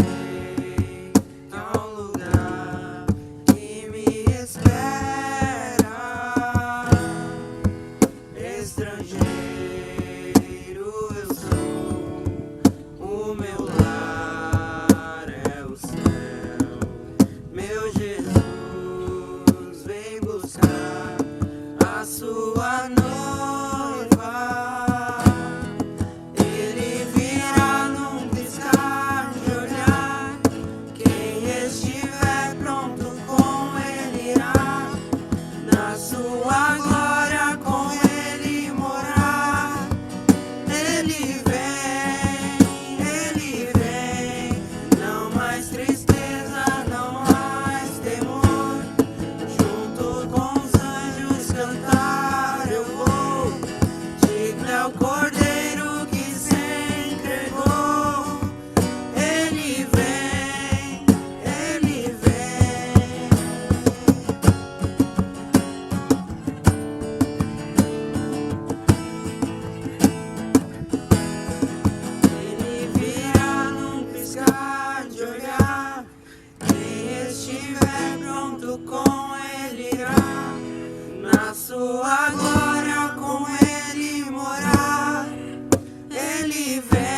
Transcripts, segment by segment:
sei que há um lugar que me espera. Estrangeiro eu sou, o meu lar é o céu. Meu Jesus vem buscar a sua noiva. Ele virá num piscar de olhar. Quem estiver pronto com ele irá na sua glória com ele morar. Ele vem, não mais tristeza, não mais temor. Junto com os anjos cantar eu vou. Digno é o Cordeiro que se entregou. Ele vem, ele vem. Ele virá num piscar de olhar. Quem estiver pronto com ele irá na sua glória com ele morar. Ele vem,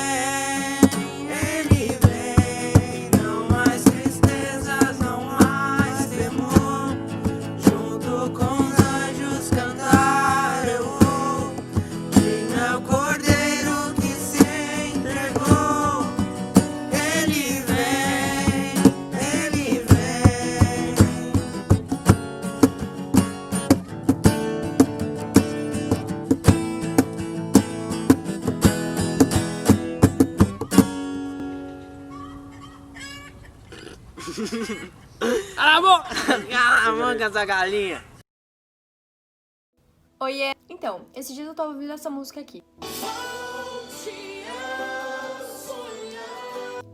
não mais tristezas, não mais temor. Junto com os anjos cantar eu vou. Digno é o Cordeiro que se entregou. Ele vem, ele vem. Cala a boca, essa galinha. Oiê! Então, esses dias eu tava ouvindo essa música aqui.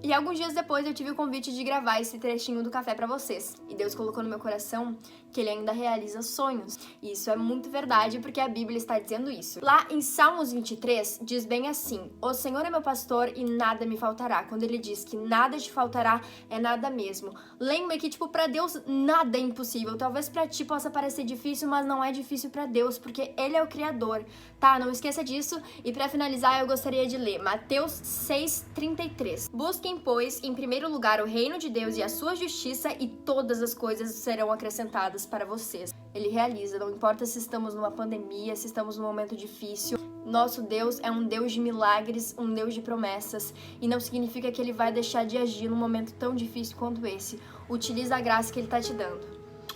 E alguns dias depois eu tive o convite de gravar esse trechinho do café pra vocês. E Deus colocou no meu coração que Ele ainda realiza sonhos. E isso é muito verdade porque a Bíblia está dizendo isso. Lá em Salmos 23 diz bem assim: O Senhor é meu pastor e nada me faltará. Quando Ele diz que nada te faltará, é nada mesmo. Lembra que, pra Deus nada é impossível. Talvez pra ti possa parecer difícil, mas não é difícil pra Deus, porque Ele é o Criador, tá? Não esqueça disso. E pra finalizar, eu gostaria de ler Mateus 6:33. Busquem, pois, em primeiro lugar o reino de Deus e a sua justiça, e todas as coisas serão acrescentadas para vocês. Ele realiza, não importa se estamos numa pandemia, se estamos num momento difícil. Nosso Deus é um Deus de milagres, um Deus de promessas, e não significa que Ele vai deixar de agir num momento tão difícil quanto esse. Utiliza a graça que Ele tá te dando.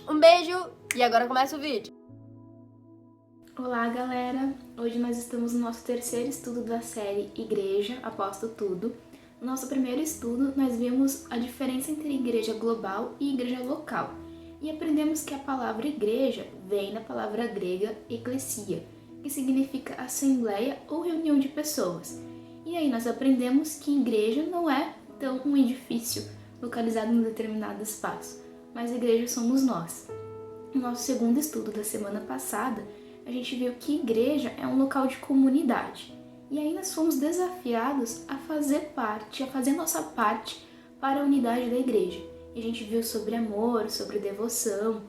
Um beijo, e agora começa o vídeo. Olá, galera! Hoje nós estamos no nosso terceiro estudo da série Igreja, Aposto Tudo. No nosso primeiro estudo, nós vimos a diferença entre igreja global e igreja local. E aprendemos que a palavra igreja vem da palavra grega ekklesia, que significa assembleia ou reunião de pessoas. E aí nós aprendemos que igreja não é então um edifício localizado em um determinado espaço, mas igreja somos nós. No nosso segundo estudo da semana passada, a gente viu que igreja é um local de comunidade. E aí nós fomos desafiados a fazer nossa parte para a unidade da igreja. E a gente viu sobre amor, sobre devoção.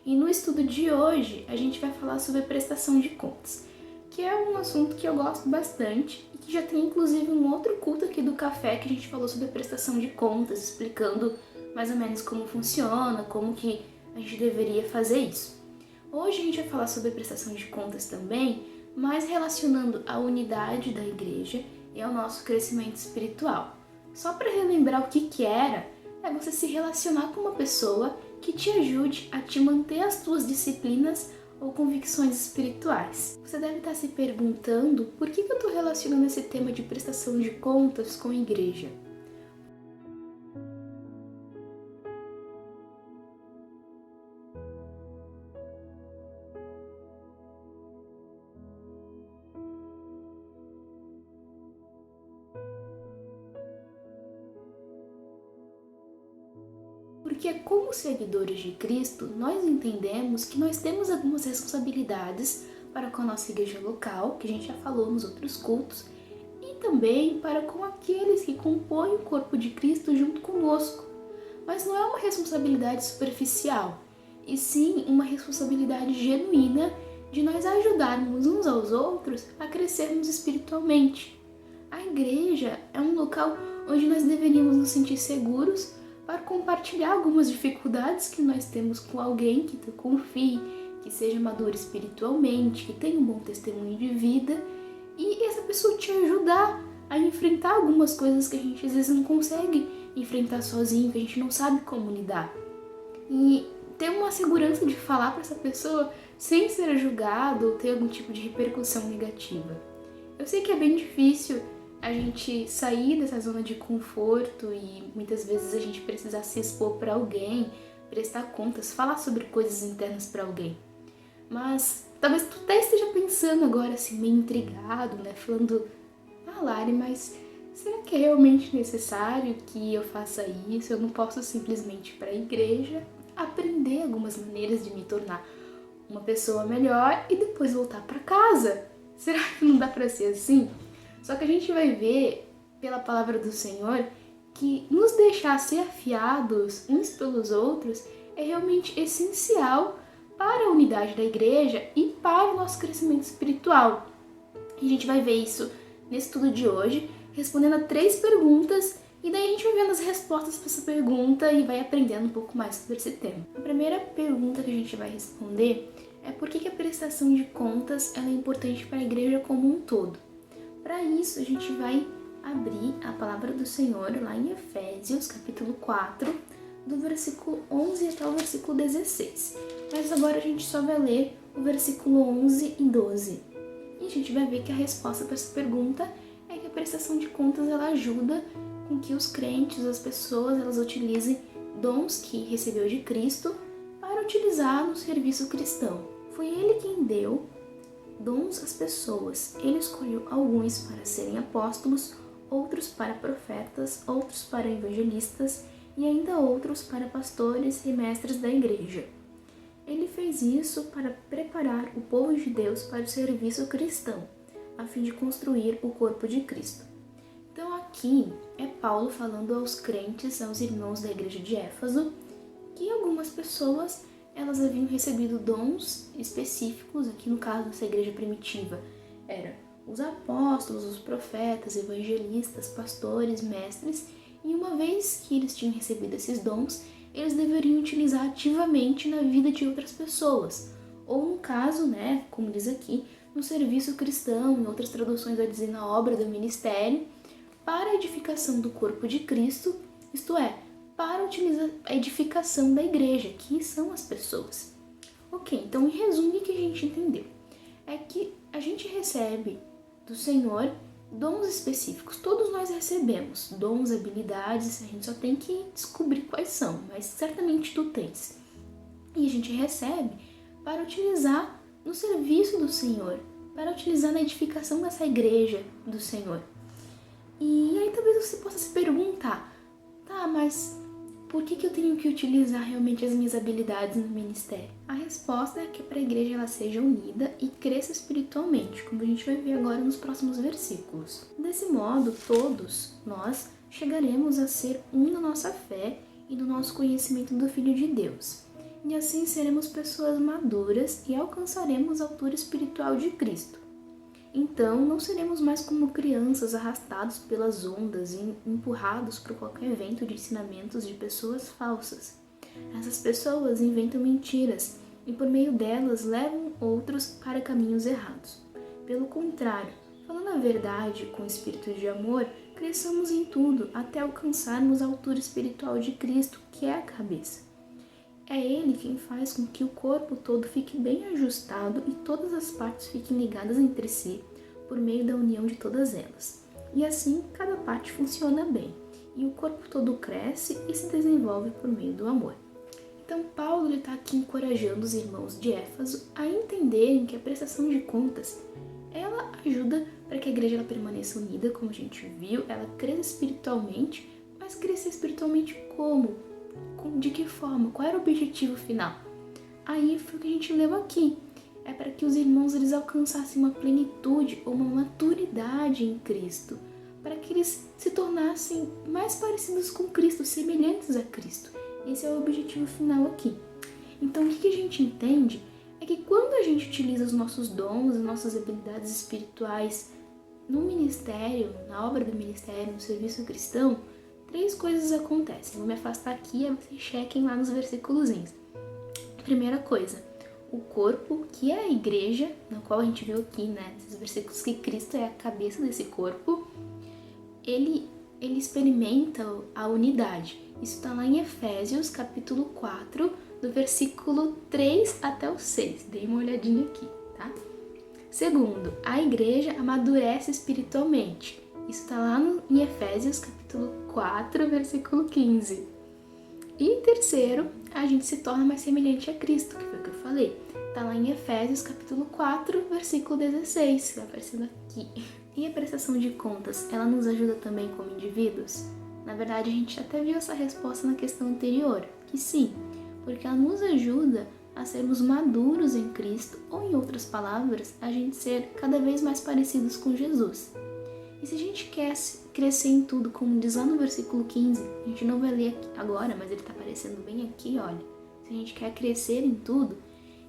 E no estudo de hoje, a gente vai falar sobre prestação de contas, que é um assunto que eu gosto bastante e que já tem inclusive um outro culto aqui do café que a gente falou sobre prestação de contas, explicando mais ou menos como funciona, como que a gente deveria fazer isso. Hoje a gente vai falar sobre prestação de contas também, mas relacionando a unidade da igreja e ao nosso crescimento espiritual. Só para relembrar o que era, é você se relacionar com uma pessoa que te ajude a te manter as tuas disciplinas ou convicções espirituais. Você deve estar se perguntando por que eu estou relacionando esse tema de prestação de contas com a igreja. Porque como seguidores de Cristo, nós entendemos que nós temos algumas responsabilidades para com a nossa igreja local, que a gente já falou nos outros cultos, e também para com aqueles que compõem o corpo de Cristo junto conosco. Mas não é uma responsabilidade superficial, e sim uma responsabilidade genuína de nós ajudarmos uns aos outros a crescermos espiritualmente. A igreja é um local onde nós deveríamos nos sentir seguros para compartilhar algumas dificuldades que nós temos com alguém que tu confie, que seja maduro espiritualmente, que tenha um bom testemunho de vida, e essa pessoa te ajudar a enfrentar algumas coisas que a gente às vezes não consegue enfrentar sozinho, que a gente não sabe como lidar. E ter uma segurança de falar para essa pessoa sem ser julgado ou ter algum tipo de repercussão negativa. Eu sei que é bem difícil a gente sair dessa zona de conforto e muitas vezes a gente precisar se expor para alguém, prestar contas, falar sobre coisas internas para alguém. Mas talvez tu até esteja pensando agora assim, meio intrigado, né? Falando, Lari, mas será que é realmente necessário que eu faça isso? Eu não posso simplesmente ir para a igreja, aprender algumas maneiras de me tornar uma pessoa melhor e depois voltar para casa? Será que não dá para ser assim? Só que a gente vai ver pela palavra do Senhor que nos deixar ser afiados uns pelos outros é realmente essencial para a unidade da igreja e para o nosso crescimento espiritual. E a gente vai ver isso nesse estudo de hoje, respondendo a 3 perguntas, e daí a gente vai vendo as respostas para essa pergunta e vai aprendendo um pouco mais sobre esse tema. A primeira pergunta que a gente vai responder é por que a prestação de contas ela é importante para a igreja como um todo. Para isso, a gente vai abrir a palavra do Senhor lá em Efésios, capítulo 4, do versículo 11 até o versículo 16. Mas agora a gente só vai ler o versículo 11 e 12. E a gente vai ver que a resposta para essa pergunta é que a prestação de contas ela ajuda com que os crentes, as pessoas, elas utilizem dons que recebeu de Cristo para utilizar no serviço cristão. Foi Ele quem deu dons às pessoas. Ele escolheu alguns para serem apóstolos, outros para profetas, outros para evangelistas e ainda outros para pastores e mestres da igreja. Ele fez isso para preparar o povo de Deus para o serviço cristão, a fim de construir o corpo de Cristo. Então aqui é Paulo falando aos crentes, aos irmãos da igreja de Éfeso, que algumas pessoas elas haviam recebido dons específicos, aqui no caso dessa igreja primitiva, eram os apóstolos, os profetas, evangelistas, pastores, mestres, e uma vez que eles tinham recebido esses dons, eles deveriam utilizar ativamente na vida de outras pessoas, ou no caso, né, como diz aqui, no serviço cristão, em outras traduções vai dizer na obra do ministério, para a edificação do corpo de Cristo, isto é, para utilizar a edificação da igreja, que são as pessoas. Ok, então em resumo o que a gente entendeu é que a gente recebe do Senhor dons específicos, todos nós recebemos dons, habilidades, a gente só tem que descobrir quais são, mas certamente tu tens. E a gente recebe para utilizar no serviço do Senhor, para utilizar na edificação dessa igreja do Senhor. E aí talvez você possa se perguntar, tá, mas por que eu tenho que utilizar realmente as minhas habilidades no ministério? A resposta é que para a igreja ela seja unida e cresça espiritualmente, como a gente vai ver agora nos próximos versículos. Desse modo, todos nós chegaremos a ser um na nossa fé e no nosso conhecimento do Filho de Deus. E assim seremos pessoas maduras e alcançaremos a altura espiritual de Cristo. Então, não seremos mais como crianças arrastados pelas ondas e empurrados por qualquer vento de ensinamentos de pessoas falsas. Essas pessoas inventam mentiras e, por meio delas, levam outros para caminhos errados. Pelo contrário, falando a verdade com espírito de amor, cresçamos em tudo até alcançarmos a altura espiritual de Cristo, que é a cabeça. É Ele quem faz com que o corpo todo fique bem ajustado e todas as partes fiquem ligadas entre si por meio da união de todas elas. E assim, cada parte funciona bem e o corpo todo cresce e se desenvolve por meio do amor. Então, Paulo está aqui encorajando os irmãos de Éfeso a entenderem que a prestação de contas ela ajuda para que a igreja ela permaneça unida, como a gente viu, ela cresça espiritualmente, mas crescer espiritualmente como? De que forma? Qual era o objetivo final? Aí foi o que a gente leu aqui. É para que os irmãos eles alcançassem uma plenitude ou uma maturidade em Cristo, para que eles se tornassem mais parecidos com Cristo, semelhantes a Cristo. Esse é o objetivo final aqui. Então, o que a gente entende é que quando a gente utiliza os nossos dons, as nossas habilidades espirituais no ministério, na obra do ministério, no serviço cristão, 3 coisas acontecem. Vou me afastar aqui e vocês chequem lá nos versículozinhos. Primeira coisa, o corpo, que é a igreja, na qual a gente viu aqui, né, nesses versículos, que Cristo é a cabeça desse corpo, ele experimenta a unidade. Isso está lá em Efésios, capítulo 4, do versículo 3 até o 6. Dei uma olhadinha aqui, tá? Segundo, a igreja amadurece espiritualmente. Isso está lá em Efésios, capítulo 4, versículo 15. E terceiro, a gente se torna mais semelhante a Cristo, que foi o que eu falei. Está lá em Efésios, capítulo 4, versículo 16, que está aparecendo aqui. E a prestação de contas, ela nos ajuda também como indivíduos? Na verdade, a gente até viu essa resposta na questão anterior, que sim, porque ela nos ajuda a sermos maduros em Cristo, ou em outras palavras, a gente ser cada vez mais parecidos com Jesus. E se a gente quer crescer em tudo, como diz lá no versículo 15, a gente não vai ler aqui agora, mas ele está aparecendo bem aqui, olha. Se a gente quer crescer em tudo,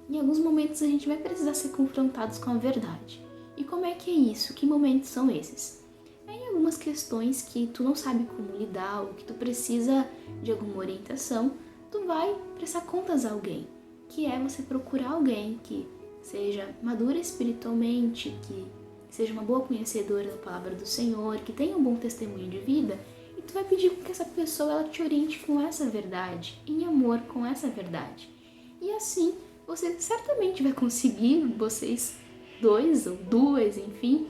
em alguns momentos a gente vai precisar ser confrontados com a verdade. E como é que é isso? Que momentos são esses? É em algumas questões que tu não sabe como lidar, ou que tu precisa de alguma orientação, tu vai prestar contas a alguém, que é você procurar alguém que seja madura espiritualmente, que seja uma boa conhecedora da palavra do Senhor, que tenha um bom testemunho de vida, e tu vai pedir que essa pessoa ela te oriente com essa verdade, em amor com essa verdade. E assim, você certamente vai conseguir, vocês 2 ou 2, enfim,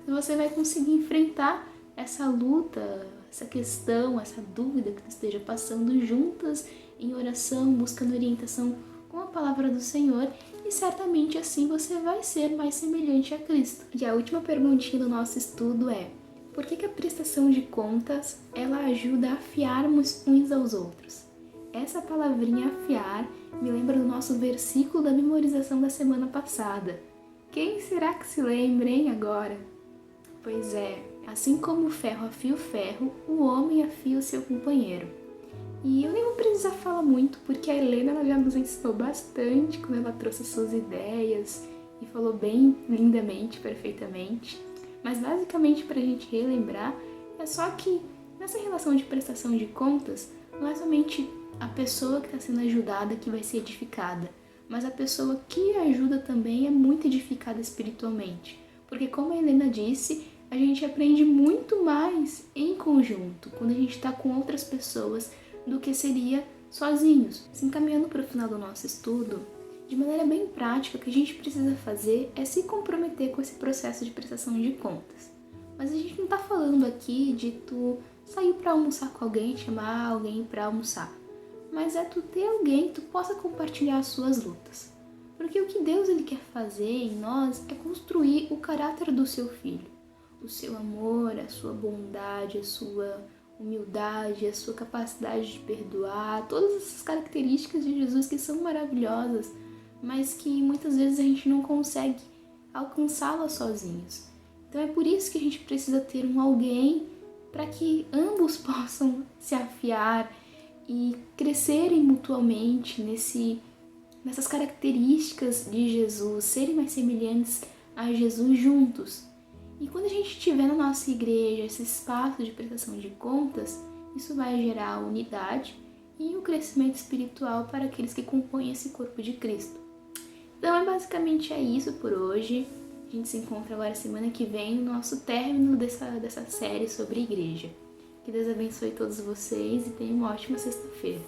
você vai conseguir enfrentar essa luta, essa questão, essa dúvida que tu esteja passando juntas em oração, buscando orientação com a palavra do Senhor, e certamente assim você vai ser mais semelhante a Cristo. E a última perguntinha do nosso estudo é: por que a prestação de contas ela ajuda a afiarmos uns aos outros? Essa palavrinha afiar me lembra do nosso versículo da memorização da semana passada. Quem será que se lembra, hein, agora? Pois é, assim como o ferro afia o ferro, o homem afia o seu companheiro. E eu nem vou precisar falar muito, porque a Helena ela já nos ensinou bastante quando ela trouxe suas ideias e falou bem lindamente, perfeitamente. Mas basicamente, para a gente relembrar, é só que nessa relação de prestação de contas, não é somente a pessoa que está sendo ajudada que vai ser edificada, mas a pessoa que ajuda também é muito edificada espiritualmente. Porque como a Helena disse, a gente aprende muito mais em conjunto, quando a gente está com outras pessoas, do que seria sozinhos. Se encaminhando para o final do nosso estudo, de maneira bem prática, o que a gente precisa fazer é se comprometer com esse processo de prestação de contas. Mas a gente não está falando aqui de tu sair para almoçar com alguém, chamar alguém para almoçar. Mas é tu ter alguém que tu possa compartilhar as suas lutas. Porque o que Deus ele quer fazer em nós é construir o caráter do seu filho. O seu amor, a sua bondade, a sua humildade, a sua capacidade de perdoar, todas essas características de Jesus que são maravilhosas, mas que muitas vezes a gente não consegue alcançá-las sozinhos. Então é por isso que a gente precisa ter um alguém para que ambos possam se afiar e crescerem mutuamente nessas características de Jesus, serem mais semelhantes a Jesus juntos. E quando a gente tiver na nossa igreja esse espaço de prestação de contas, isso vai gerar unidade e o crescimento espiritual para aqueles que compõem esse corpo de Cristo. Então, basicamente é isso por hoje. A gente se encontra agora semana que vem no nosso término dessa série sobre igreja. Que Deus abençoe todos vocês e tenha uma ótima sexta-feira.